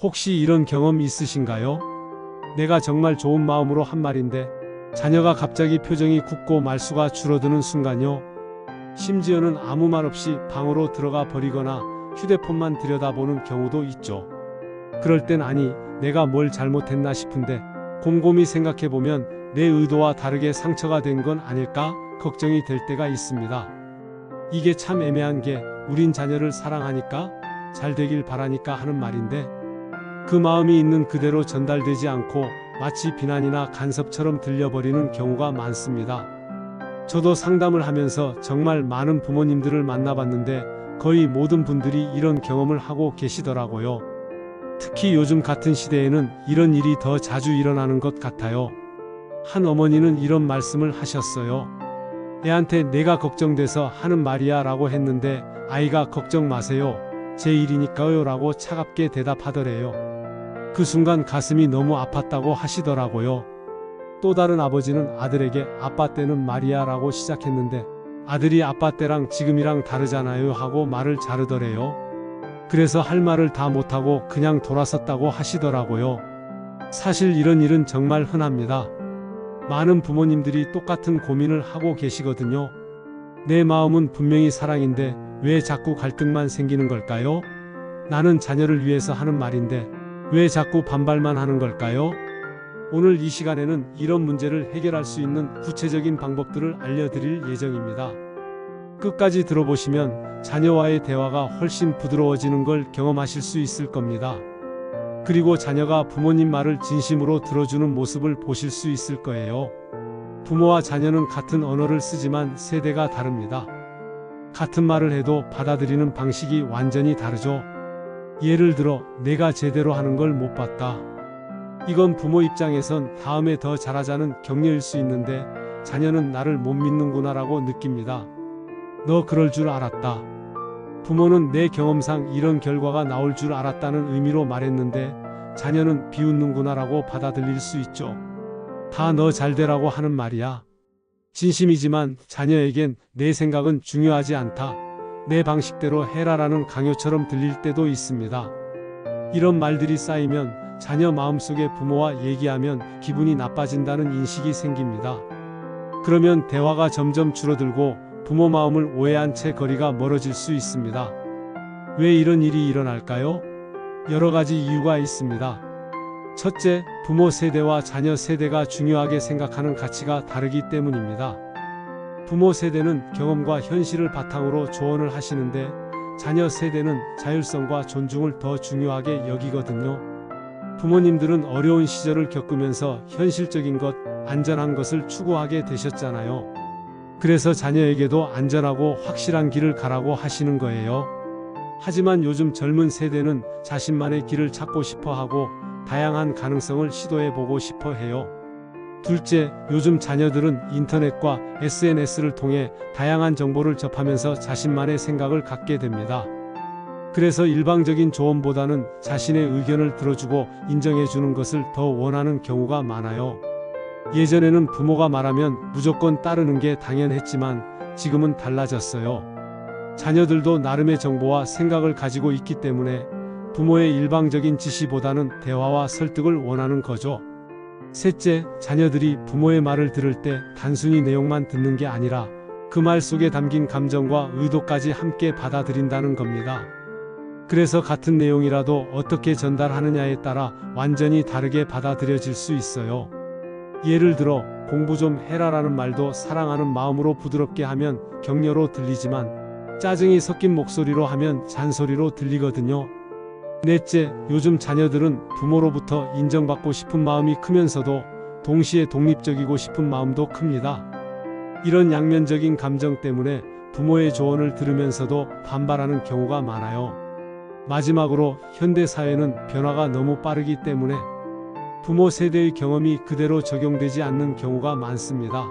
혹시 이런 경험 있으신가요? 내가 정말 좋은 마음으로 한 말인데 자녀가 갑자기 표정이 굳고 말수가 줄어드는 순간요. 심지어는 아무 말 없이 방으로 들어가 버리거나 휴대폰만 들여다보는 경우도 있죠. 그럴 땐 아니, 내가 뭘 잘못했나 싶은데 곰곰이 생각해보면 내 의도와 다르게 상처가 된 건 아닐까 걱정이 될 때가 있습니다. 이게 참 애매한 게 우린 자녀를 사랑하니까 잘 되길 바라니까 하는 말인데 그 마음이 있는 그대로 전달되지 않고 마치 비난이나 간섭처럼 들려버리는 경우가 많습니다. 저도 상담을 하면서 정말 많은 부모님들을 만나봤는데 거의 모든 분들이 이런 경험을 하고 계시더라고요. 특히 요즘 같은 시대에는 이런 일이 더 자주 일어나는 것 같아요. 한 어머니는 이런 말씀을 하셨어요. 애한테 내가 걱정돼서 하는 말이야 라고 했는데 아이가 걱정 마세요. 제 일이니까요 라고 차갑게 대답하더래요. 그 순간 가슴이 너무 아팠다고 하시더라고요. 또 다른 아버지는 아들에게 아빠 때는 말이야 라고 시작했는데 아들이 아빠 때랑 지금이랑 다르잖아요 하고 말을 자르더래요. 그래서 할 말을 다 못하고 그냥 돌아섰다고 하시더라고요. 사실 이런 일은 정말 흔합니다. 많은 부모님들이 똑같은 고민을 하고 계시거든요. 내 마음은 분명히 사랑인데 왜 자꾸 갈등만 생기는 걸까요? 나는 자녀를 위해서 하는 말인데 왜 자꾸 반발만 하는 걸까요? 오늘 이 시간에는 이런 문제를 해결할 수 있는 구체적인 방법들을 알려드릴 예정입니다. 끝까지 들어보시면 자녀와의 대화가 훨씬 부드러워지는 걸 경험하실 수 있을 겁니다. 그리고 자녀가 부모님 말을 진심으로 들어주는 모습을 보실 수 있을 거예요. 부모와 자녀는 같은 언어를 쓰지만 세대가 다릅니다. 같은 말을 해도 받아들이는 방식이 완전히 다르죠. 예를 들어 내가 제대로 하는 걸 못 봤다. 이건 부모 입장에선 다음에 더 잘하자는 격려일 수 있는데 자녀는 나를 못 믿는구나 라고 느낍니다. 너 그럴 줄 알았다. 부모는 내 경험상 이런 결과가 나올 줄 알았다는 의미로 말했는데 자녀는 비웃는구나 라고 받아들일 수 있죠. 다 너 잘되라고 하는 말이야. 진심이지만 자녀에겐 내 생각은 중요하지 않다. 내 방식대로 해라라는 강요처럼 들릴 때도 있습니다. 이런 말들이 쌓이면 자녀 마음속에 부모와 얘기하면 기분이 나빠진다는 인식이 생깁니다. 그러면 대화가 점점 줄어들고 부모 마음을 오해한 채 거리가 멀어질 수 있습니다. 왜 이런 일이 일어날까요? 여러 가지 이유가 있습니다. 첫째, 부모 세대와 자녀 세대가 중요하게 생각하는 가치가 다르기 때문입니다. 부모 세대는 경험과 현실을 바탕으로 조언을 하시는데 자녀 세대는 자율성과 존중을 더 중요하게 여기거든요. 부모님들은 어려운 시절을 겪으면서 현실적인 것, 안전한 것을 추구하게 되셨잖아요. 그래서 자녀에게도 안전하고 확실한 길을 가라고 하시는 거예요. 하지만 요즘 젊은 세대는 자신만의 길을 찾고 싶어 하고 다양한 가능성을 시도해보고 싶어 해요. 둘째, 요즘 자녀들은 인터넷과 SNS를 통해 다양한 정보를 접하면서 자신만의 생각을 갖게 됩니다. 그래서 일방적인 조언보다는 자신의 의견을 들어주고 인정해주는 것을 더 원하는 경우가 많아요. 예전에는 부모가 말하면 무조건 따르는 게 당연했지만 지금은 달라졌어요. 자녀들도 나름의 정보와 생각을 가지고 있기 때문에 부모의 일방적인 지시보다는 대화와 설득을 원하는 거죠. 셋째, 자녀들이 부모의 말을 들을 때 단순히 내용만 듣는 게 아니라 그 말 속에 담긴 감정과 의도까지 함께 받아들인다는 겁니다. 그래서 같은 내용이라도 어떻게 전달하느냐에 따라 완전히 다르게 받아들여질 수 있어요. 예를 들어 공부 좀 해라라는 말도 사랑하는 마음으로 부드럽게 하면 격려로 들리지만 짜증이 섞인 목소리로 하면 잔소리로 들리거든요. 넷째, 요즘 자녀들은 부모로부터 인정받고 싶은 마음이 크면서도 동시에 독립적이고 싶은 마음도 큽니다. 이런 양면적인 감정 때문에 부모의 조언을 들으면서도 반발하는 경우가 많아요. 마지막으로 현대 사회는 변화가 너무 빠르기 때문에 부모 세대의 경험이 그대로 적용되지 않는 경우가 많습니다.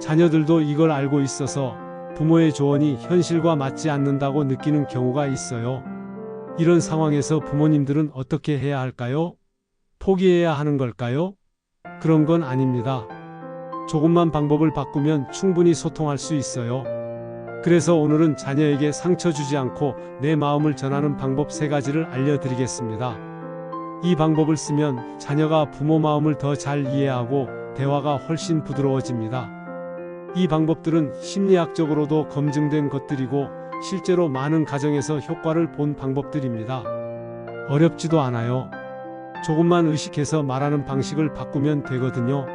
자녀들도 이걸 알고 있어서 부모의 조언이 현실과 맞지 않는다고 느끼는 경우가 있어요. 이런 상황에서 부모님들은 어떻게 해야 할까요? 포기해야 하는 걸까요? 그런 건 아닙니다. 조금만 방법을 바꾸면 충분히 소통할 수 있어요. 그래서 오늘은 자녀에게 상처 주지 않고 내 마음을 전하는 방법 3가지를 알려드리겠습니다. 이 방법을 쓰면 자녀가 부모 마음을 더 잘 이해하고 대화가 훨씬 부드러워집니다. 이 방법들은 심리학적으로도 검증된 것들이고 실제로 많은 가정에서 효과를 본 방법들입니다. 어렵지도 않아요. 조금만 의식해서 말하는 방식을 바꾸면 되거든요.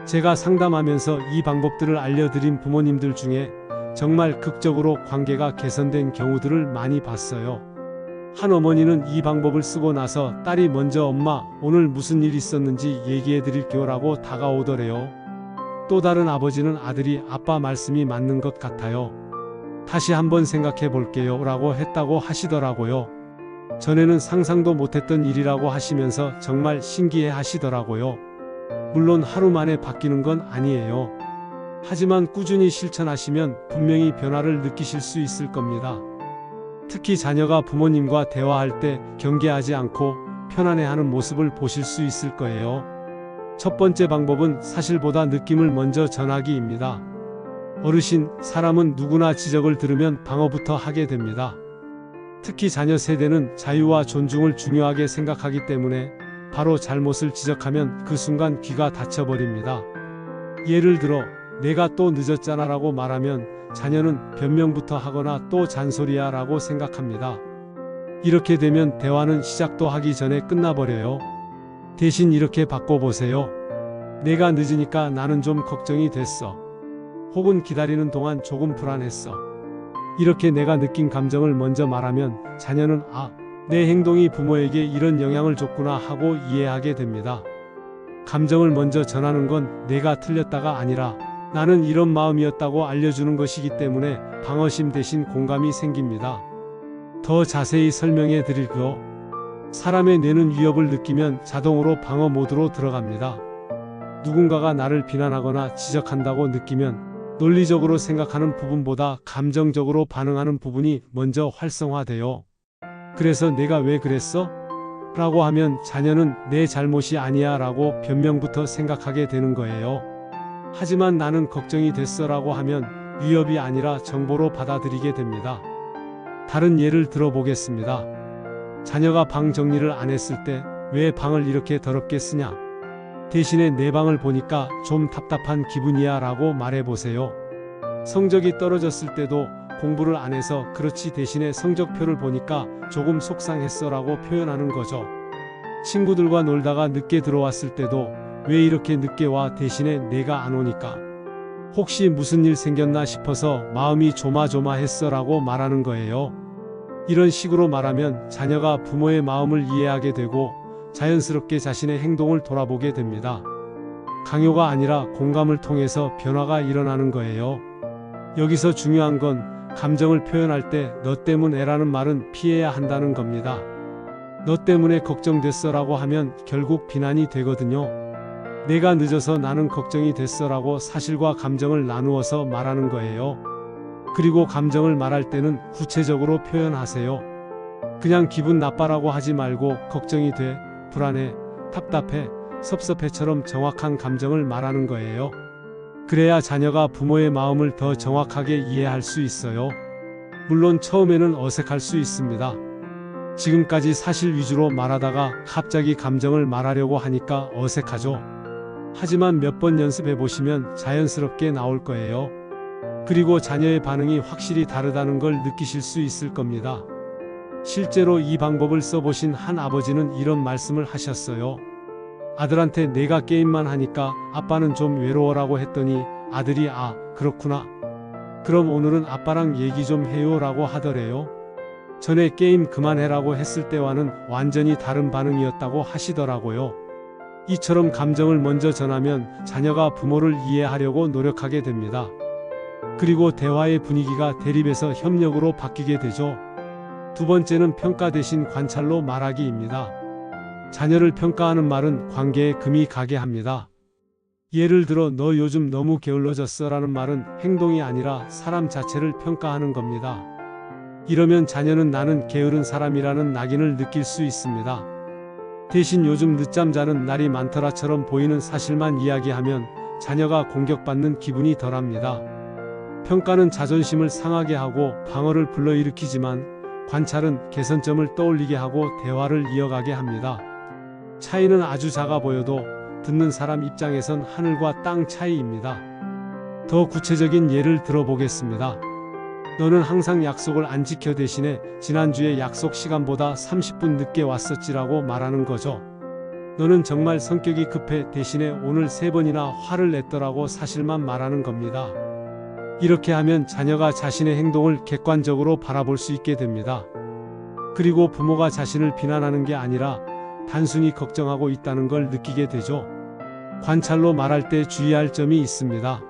제가 상담하면서 이 방법들을 알려드린 부모님들 중에 정말 극적으로 관계가 개선된 경우들을 많이 봤어요. 한 어머니는 이 방법을 쓰고 나서 딸이 먼저 엄마, 오늘 무슨 일 있었는지 얘기해 드릴게요 라고 다가오더래요. 또 다른 아버지는 아들이 아빠 말씀이 맞는 것 같아요. 다시 한번 생각해 볼게요 라고 했다고 하시더라고요. 전에는 상상도 못했던 일이라고 하시면서 정말 신기해 하시더라고요. 물론 하루 만에 바뀌는 건 아니에요. 하지만 꾸준히 실천하시면 분명히 변화를 느끼실 수 있을 겁니다. 특히 자녀가 부모님과 대화할 때 경계하지 않고 편안해하는 모습을 보실 수 있을 거예요. 첫 번째 방법은 사실보다 느낌을 먼저 전하기입니다. 어르신, 사람은 누구나 지적을 들으면 방어부터 하게 됩니다. 특히 자녀 세대는 자유와 존중을 중요하게 생각하기 때문에 바로 잘못을 지적하면 그 순간 귀가 닫혀버립니다. 예를 들어 내가 또 늦었잖아 라고 말하면 자녀는 변명부터 하거나 또 잔소리야 라고 생각합니다. 이렇게 되면 대화는 시작도 하기 전에 끝나버려요. 대신 이렇게 바꿔보세요. 내가 늦으니까 나는 좀 걱정이 됐어. 혹은 기다리는 동안 조금 불안했어. 이렇게 내가 느낀 감정을 먼저 말하면 자녀는 아, 내 행동이 부모에게 이런 영향을 줬구나 하고 이해하게 됩니다. 감정을 먼저 전하는 건 내가 틀렸다가 아니라 나는 이런 마음이었다고 알려주는 것이기 때문에 방어심 대신 공감이 생깁니다. 더 자세히 설명해 드릴게요. 사람의 뇌는 위협을 느끼면 자동으로 방어 모드로 들어갑니다. 누군가가 나를 비난하거나 지적한다고 느끼면 논리적으로 생각하는 부분보다 감정적으로 반응하는 부분이 먼저 활성화돼요. 그래서 내가 왜 그랬어? 라고 하면 자녀는 내 잘못이 아니야 라고 변명부터 생각하게 되는 거예요. 하지만 나는 걱정이 됐어 라고 하면 위협이 아니라 정보로 받아들이게 됩니다. 다른 예를 들어보겠습니다. 자녀가 방 정리를 안 했을 때 왜 방을 이렇게 더럽게 쓰냐? 대신에 내 방을 보니까 좀 답답한 기분이야 라고 말해보세요. 성적이 떨어졌을 때도 공부를 안 해서 그렇지 대신에 성적표를 보니까 조금 속상했어 라고 표현하는 거죠. 친구들과 놀다가 늦게 들어왔을 때도 왜 이렇게 늦게 와 대신에 내가 안 오니까 혹시 무슨 일 생겼나 싶어서 마음이 조마조마했어 라고 말하는 거예요. 이런 식으로 말하면 자녀가 부모의 마음을 이해하게 되고 자연스럽게 자신의 행동을 돌아보게 됩니다. 강요가 아니라 공감을 통해서 변화가 일어나는 거예요. 여기서 중요한 건 감정을 표현할 때 너 때문에라는 말은 피해야 한다는 겁니다. 너 때문에 걱정됐어 라고 하면 결국 비난이 되거든요. 내가 늦어서 나는 걱정이 됐어 라고 사실과 감정을 나누어서 말하는 거예요. 그리고 감정을 말할 때는 구체적으로 표현하세요. 그냥 기분 나빠라고 하지 말고 걱정이 돼, 불안해, 답답해, 섭섭해처럼 정확한 감정을 말하는 거예요. 그래야 자녀가 부모의 마음을 더 정확하게 이해할 수 있어요. 물론 처음에는 어색할 수 있습니다. 지금까지 사실 위주로 말하다가 갑자기 감정을 말하려고 하니까 어색하죠. 하지만 몇 번 연습해 보시면 자연스럽게 나올 거예요. 그리고 자녀의 반응이 확실히 다르다는 걸 느끼실 수 있을 겁니다. 실제로 이 방법을 써보신 한 아버지는 이런 말씀을 하셨어요. 아들한테 내가 게임만 하니까 아빠는 좀 외로워라고 했더니 아들이 아, 그렇구나. 그럼 오늘은 아빠랑 얘기 좀 해요 라고 하더래요. 전에 게임 그만해라고 했을 때와는 완전히 다른 반응이었다고 하시더라고요. 이처럼 감정을 먼저 전하면 자녀가 부모를 이해하려고 노력하게 됩니다. 그리고 대화의 분위기가 대립에서 협력으로 바뀌게 되죠. 두 번째는 평가 대신 관찰로 말하기입니다. 자녀를 평가하는 말은 관계에 금이 가게 합니다. 예를 들어 너 요즘 너무 게을러졌어 라는 말은 행동이 아니라 사람 자체를 평가하는 겁니다. 이러면 자녀는 나는 게으른 사람이라는 낙인을 느낄 수 있습니다. 대신 요즘 늦잠 자는 날이 많더라처럼 보이는 사실만 이야기하면 자녀가 공격받는 기분이 덜합니다. 평가는 자존심을 상하게 하고 방어를 불러일으키지만 관찰은 개선점을 떠올리게 하고 대화를 이어가게 합니다. 차이는 아주 작아 보여도 듣는 사람 입장에선 하늘과 땅 차이입니다. 더 구체적인 예를 들어보겠습니다. 너는 항상 약속을 안 지켜 대신에 지난주에 약속 시간보다 30분 늦게 왔었지라고 말하는 거죠. 너는 정말 성격이 급해 대신에 오늘 3번이나 화를 냈더라고 사실만 말하는 겁니다. 이렇게 하면 자녀가 자신의 행동을 객관적으로 바라볼 수 있게 됩니다. 그리고 부모가 자신을 비난하는 게 아니라 단순히 걱정하고 있다는 걸 느끼게 되죠. 관찰로 말할 때 주의할 점이 있습니다.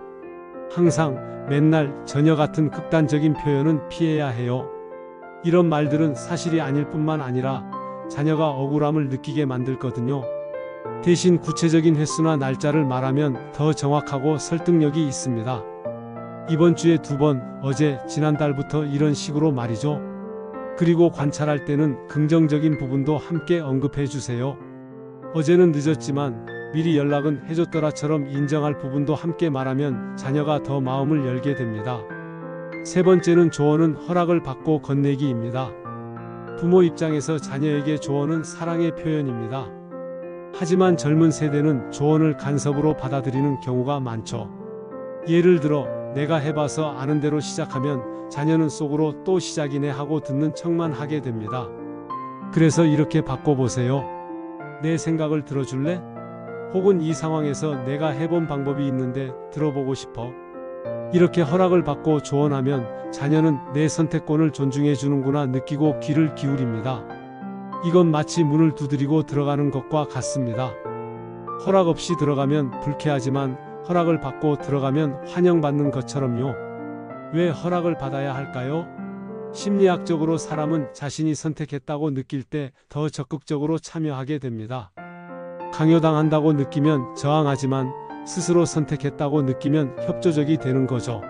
항상, 맨날, 전혀 같은 극단적인 표현은 피해야 해요. 이런 말들은 사실이 아닐 뿐만 아니라 자녀가 억울함을 느끼게 만들거든요. 대신 구체적인 횟수나 날짜를 말하면 더 정확하고 설득력이 있습니다. 이번 주에 2번, 어제, 지난달부터 이런 식으로 말이죠. 그리고 관찰할 때는 긍정적인 부분도 함께 언급해 주세요. 어제는 늦었지만 미리 연락은 해줬더라처럼 인정할 부분도 함께 말하면 자녀가 더 마음을 열게 됩니다. 3번째는 조언은 허락을 받고 건네기입니다. 부모 입장에서 자녀에게 조언은 사랑의 표현입니다. 하지만 젊은 세대는 조언을 간섭으로 받아들이는 경우가 많죠. 예를 들어 내가 해봐서 아는 대로 시작하면 자녀는 속으로 또 시작이네 하고 듣는 척만 하게 됩니다. 그래서 이렇게 바꿔보세요. 내 생각을 들어줄래? 혹은 이 상황에서 내가 해본 방법이 있는데 들어보고 싶어. 이렇게 허락을 받고 조언하면 자녀는 내 선택권을 존중해 주는구나 느끼고 귀를 기울입니다. 이건 마치 문을 두드리고 들어가는 것과 같습니다. 허락 없이 들어가면 불쾌하지만 허락을 받고 들어가면 환영받는 것처럼요. 왜 허락을 받아야 할까요? 심리학적으로 사람은 자신이 선택했다고 느낄 때 더 적극적으로 참여하게 됩니다. 강요당한다고 느끼면 저항하지만 스스로 선택했다고 느끼면 협조적이 되는 거죠.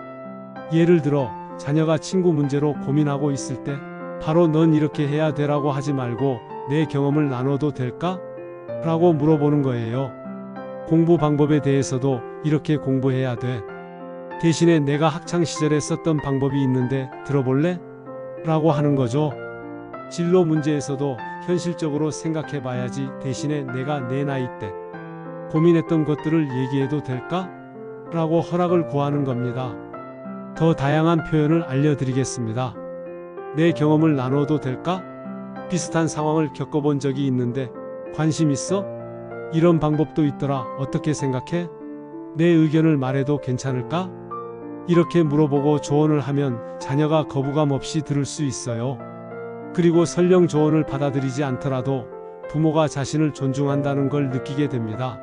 예를 들어 자녀가 친구 문제로 고민하고 있을 때 바로 넌 이렇게 해야 되라고 하지 말고 내 경험을 나눠도 될까? 라고 물어보는 거예요. 공부 방법에 대해서도 이렇게 공부해야 돼. 대신에 내가 학창시절에 썼던 방법이 있는데 들어볼래? 라고 하는 거죠. 진로 문제에서도 현실적으로 생각해 봐야지 대신에 내가 내 나이 때 고민했던 것들을 얘기해도 될까? 라고 허락을 구하는 겁니다. 더 다양한 표현을 알려드리겠습니다. 내 경험을 나눠도 될까? 비슷한 상황을 겪어본 적이 있는데 관심 있어? 이런 방법도 있더라. 어떻게 생각해? 내 의견을 말해도 괜찮을까? 이렇게 물어보고 조언을 하면 자녀가 거부감 없이 들을 수 있어요. 그리고 설령 조언을 받아들이지 않더라도 부모가 자신을 존중한다는 걸 느끼게 됩니다.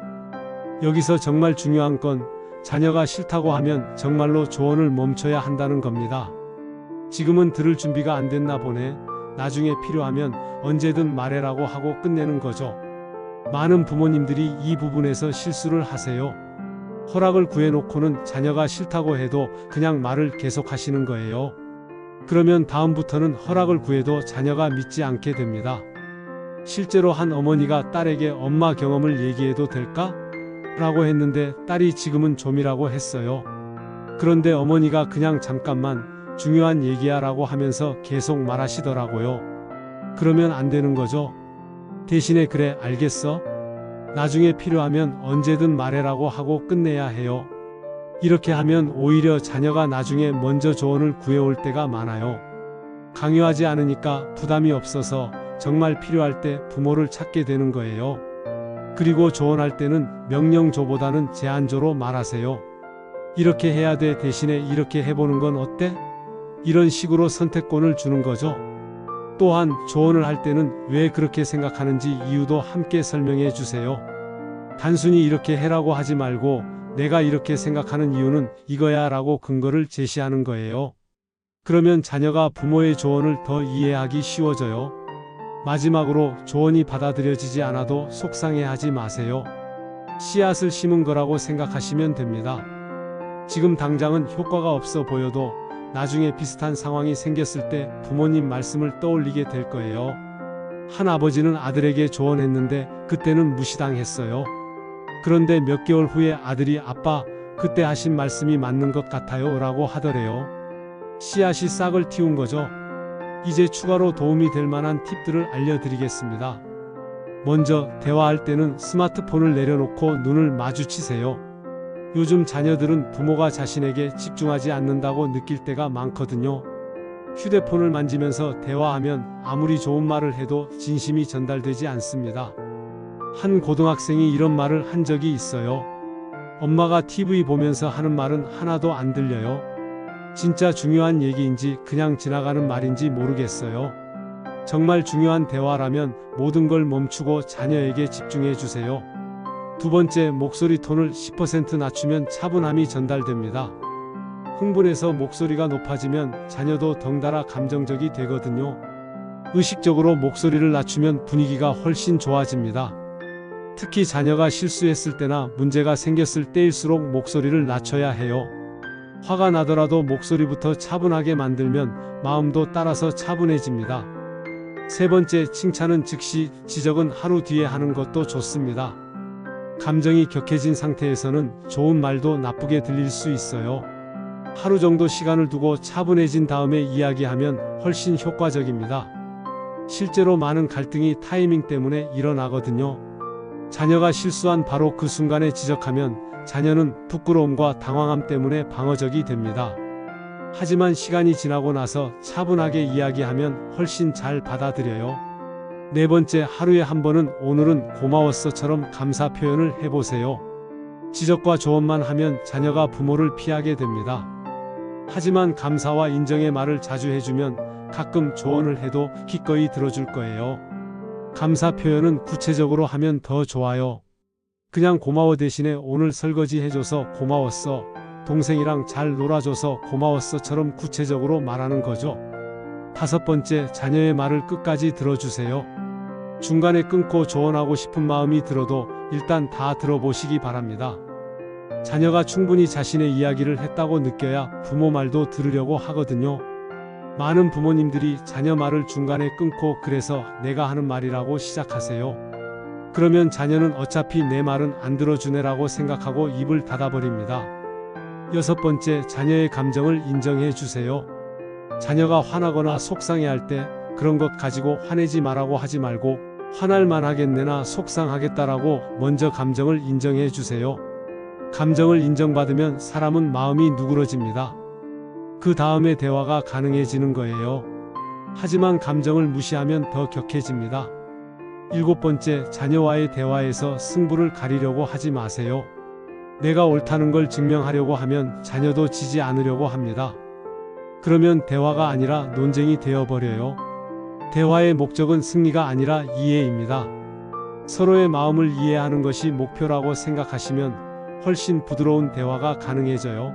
여기서 정말 중요한 건 자녀가 싫다고 하면 정말로 조언을 멈춰야 한다는 겁니다. 지금은 들을 준비가 안 됐나 보네. 나중에 필요하면 언제든 말해라고 하고 끝내는 거죠. 많은 부모님들이 이 부분에서 실수를 하세요. 허락을 구해놓고는 자녀가 싫다고 해도 그냥 말을 계속하시는 거예요. 그러면 다음부터는 허락을 구해도 자녀가 믿지 않게 됩니다. 실제로 한 어머니가 딸에게 엄마 경험을 얘기해도 될까? 라고 했는데 딸이 지금은 좀이라고 했어요. 그런데 어머니가 그냥 잠깐만 중요한 얘기야 라고 하면서 계속 말하시더라고요. 그러면 안 되는 거죠. 대신에 그래 알겠어. 나중에 필요하면 언제든 말해라고 하고 끝내야 해요. 이렇게 하면 오히려 자녀가 나중에 먼저 조언을 구해올 때가 많아요. 강요하지 않으니까 부담이 없어서 정말 필요할 때 부모를 찾게 되는 거예요. 그리고 조언할 때는 명령조보다는 제안조로 말하세요. 이렇게 해야 돼 대신에 이렇게 해보는 건 어때? 이런 식으로 선택권을 주는 거죠. 또한 조언을 할 때는 왜 그렇게 생각하는지 이유도 함께 설명해 주세요. 단순히 이렇게 해라고 하지 말고 내가 이렇게 생각하는 이유는 이거야 라고 근거를 제시하는 거예요. 그러면 자녀가 부모의 조언을 더 이해하기 쉬워져요. 마지막으로 조언이 받아들여지지 않아도 속상해하지 마세요. 씨앗을 심은 거라고 생각하시면 됩니다. 지금 당장은 효과가 없어 보여도 나중에 비슷한 상황이 생겼을 때 부모님 말씀을 떠올리게 될 거예요. 한 아버지는 아들에게 조언했는데 그때는 무시당했어요. 그런데 몇 개월 후에 아들이 아빠, 그때 하신 말씀이 맞는 것 같아요 라고 하더래요. 씨앗이 싹을 틔운 거죠. 이제 추가로 도움이 될 만한 팁들을 알려드리겠습니다. 먼저 대화할 때는 스마트폰을 내려놓고 눈을 마주치세요. 요즘 자녀들은 부모가 자신에게 집중하지 않는다고 느낄 때가 많거든요. 휴대폰을 만지면서 대화하면 아무리 좋은 말을 해도 진심이 전달되지 않습니다. 한 고등학생이 이런 말을 한 적이 있어요. 엄마가 TV 보면서 하는 말은 하나도 안 들려요. 진짜 중요한 얘기인지 그냥 지나가는 말인지 모르겠어요. 정말 중요한 대화라면 모든 걸 멈추고 자녀에게 집중해 주세요. 두 번째, 목소리 톤을 10% 낮추면 차분함이 전달됩니다. 흥분해서 목소리가 높아지면 자녀도 덩달아 감정적이 되거든요. 의식적으로 목소리를 낮추면 분위기가 훨씬 좋아집니다. 특히 자녀가 실수했을 때나 문제가 생겼을 때일수록 목소리를 낮춰야 해요. 화가 나더라도 목소리부터 차분하게 만들면 마음도 따라서 차분해집니다. 세 번째, 칭찬은 즉시, 지적은 하루 뒤에 하는 것도 좋습니다. 감정이 격해진 상태에서는 좋은 말도 나쁘게 들릴 수 있어요. 하루 정도 시간을 두고 차분해진 다음에 이야기하면 훨씬 효과적입니다. 실제로 많은 갈등이 타이밍 때문에 일어나거든요. 자녀가 실수한 바로 그 순간에 지적하면 자녀는 부끄러움과 당황함 때문에 방어적이 됩니다. 하지만 시간이 지나고 나서 차분하게 이야기하면 훨씬 잘 받아들여요. 네 번째, 하루에 한 번은 오늘은 고마웠어처럼 감사 표현을 해보세요. 지적과 조언만 하면 자녀가 부모를 피하게 됩니다. 하지만 감사와 인정의 말을 자주 해주면 가끔 조언을 해도 기꺼이 들어줄 거예요. 감사 표현은 구체적으로 하면 더 좋아요. 그냥 고마워 대신에 오늘 설거지 해줘서 고마웠어, 동생이랑 잘 놀아줘서 고마웠어처럼 구체적으로 말하는 거죠. 다섯 번째, 자녀의 말을 끝까지 들어주세요. 중간에 끊고 조언하고 싶은 마음이 들어도 일단 다 들어보시기 바랍니다. 자녀가 충분히 자신의 이야기를 했다고 느껴야 부모 말도 들으려고 하거든요. 많은 부모님들이 자녀 말을 중간에 끊고 그래서 내가 하는 말이라고 시작하세요. 그러면 자녀는 어차피 내 말은 안 들어주네라고 생각하고 입을 닫아버립니다. 여섯 번째, 자녀의 감정을 인정해 주세요. 자녀가 화나거나 속상해할 때 그런 것 가지고 화내지 말라고 하지 말고 화날 만하겠네나 속상하겠다라고 먼저 감정을 인정해 주세요. 감정을 인정받으면 사람은 마음이 누그러집니다. 그 다음에 대화가 가능해지는 거예요. 하지만 감정을 무시하면 더 격해집니다. 일곱 번째, 자녀와의 대화에서 승부를 가리려고 하지 마세요. 내가 옳다는 걸 증명하려고 하면 자녀도 지지 않으려고 합니다. 그러면 대화가 아니라 논쟁이 되어버려요. 대화의 목적은 승리가 아니라 이해입니다. 서로의 마음을 이해하는 것이 목표라고 생각하시면 훨씬 부드러운 대화가 가능해져요.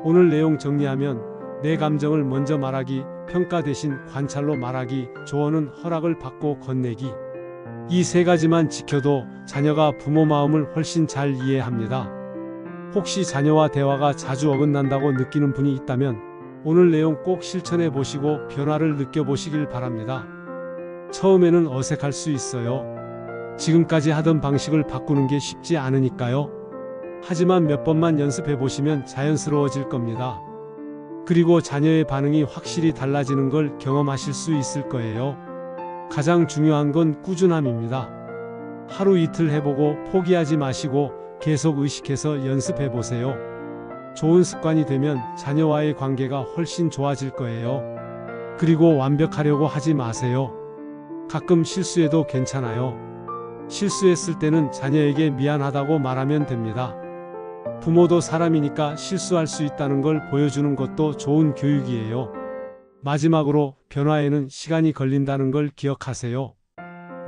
오늘 내용 정리하면 내 감정을 먼저 말하기, 평가 대신 관찰로 말하기, 조언은 허락을 받고 건네기. 이 세 가지만 지켜도 자녀가 부모 마음을 훨씬 잘 이해합니다. 혹시 자녀와 대화가 자주 어긋난다고 느끼는 분이 있다면 오늘 내용 꼭 실천해 보시고 변화를 느껴보시길 바랍니다. 처음에는 어색할 수 있어요. 지금까지 하던 방식을 바꾸는 게 쉽지 않으니까요. 하지만 몇 번만 연습해 보시면 자연스러워질 겁니다. 그리고 자녀의 반응이 확실히 달라지는 걸 경험하실 수 있을 거예요. 가장 중요한 건 꾸준함입니다. 하루 이틀 해보고 포기하지 마시고 계속 의식해서 연습해 보세요. 좋은 습관이 되면 자녀와의 관계가 훨씬 좋아질 거예요. 그리고 완벽하려고 하지 마세요. 가끔 실수해도 괜찮아요. 실수했을 때는 자녀에게 미안하다고 말하면 됩니다. 부모도 사람이니까 실수할 수 있다는 걸 보여주는 것도 좋은 교육이에요. 마지막으로 변화에는 시간이 걸린다는 걸 기억하세요.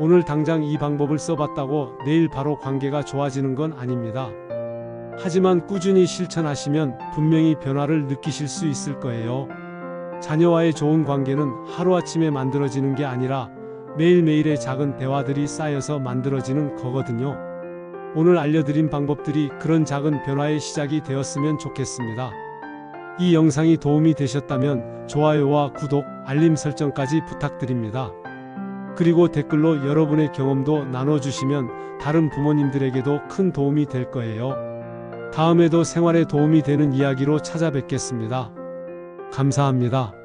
오늘 당장 이 방법을 써봤다고 내일 바로 관계가 좋아지는 건 아닙니다. 하지만 꾸준히 실천하시면 분명히 변화를 느끼실 수 있을 거예요. 자녀와의 좋은 관계는 하루아침에 만들어지는 게 아니라 매일매일의 작은 대화들이 쌓여서 만들어지는 거거든요. 오늘 알려드린 방법들이 그런 작은 변화의 시작이 되었으면 좋겠습니다. 이 영상이 도움이 되셨다면 좋아요와 구독, 알림 설정까지 부탁드립니다. 그리고 댓글로 여러분의 경험도 나눠주시면 다른 부모님들에게도 큰 도움이 될 거예요. 다음에도 생활에 도움이 되는 이야기로 찾아뵙겠습니다. 감사합니다.